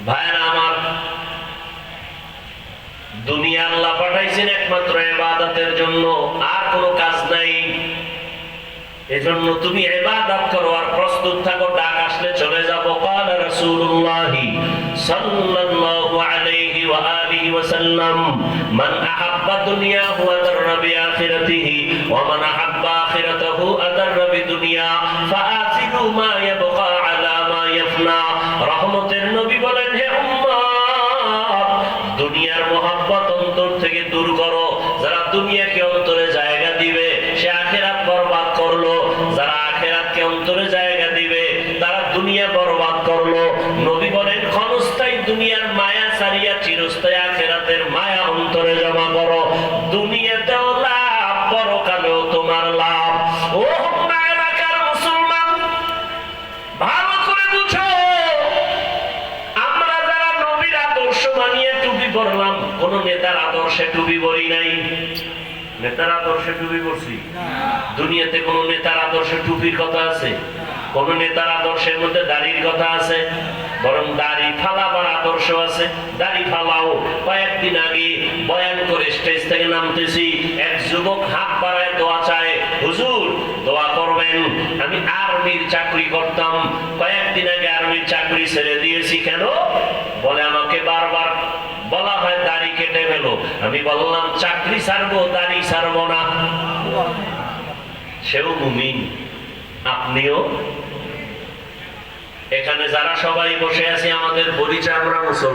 ভাইরা আমার, দুনিয়া আল্লাহ পাঠাইছেন একমাত্র ইবাদতের জন্য, আর কোনো কাজ নাই। এজন্য তুমি ইবাদত করো আর প্রস্তুত থাকো, ডাক আসলে চলে যাবো। قال رسول الله صلى الله عليه وآله وسلم من أحب دنياه أضر بآخرته ومن أحب آخرته أضر بدنيا فآثروا ما يبقى على ما يفنى। রহমতের নবী বলেন, হে উম্মত, দুনিয়ার মহব্বত অন্তর থেকে দূর করো। যারা দুনিয়াকে অন্তরে জায়গা দিবে সে আখিরাত বরবাদ করলো, যারা আখিরাতকে অন্তরে জায়গা দিবে তারা দুনিয়া বরবাদ করলো। নবী বলেন, ক্ষণস্থায়ী দুনিয়ার মায়া ছাড়িয়া চিরস্থায়ী আখিরাতের মায়া অন্তরে জমা করো। দুনিয়াতেও লাভ, পরকালেও তোমার লাভ। ও হোমনা এলাকার মুসলমান, ভালো করে বুঝো, আমরা যারা নবীর আদর্শ মানিয়ে টুপি পরলাম, কোন নেতার আদর্শে টুপি পরি নাই। নেতার আদর্শে টুপি পরছি? দুনিয়াতে কোন নেতার আদর্শে টুপির কথা আছে? কোন নেতার আদর্শের মধ্যে দাড়ির কথা আছে? বরং দাড়ি ফালাবার আদর্শ আছে। দাড়ি ফালাও। কয়েকদিন আগে বয়ান করে স্টেজ থেকে নামতেছি, এক যুবক হাত বাড়ায় দোয়া চায়, হুজুর দোয়া করবেন। আমি আর্মির চাকরি করতাম, কয়েকদিন আগে আর্মির চাকরি ছেড়ে দিয়েছি। কেন? বলে আমাকে বারবার বলা হয় দাড়ি কেটে ফেলো। আমি বললাম চাকরি ছাড়বো, দাড়ি ছাড়বো না। সেও মুমিন, আপনিও। এখানে যারা সবাই বসে আছি আমাদের পরিচয়, আমরা মুসলমান।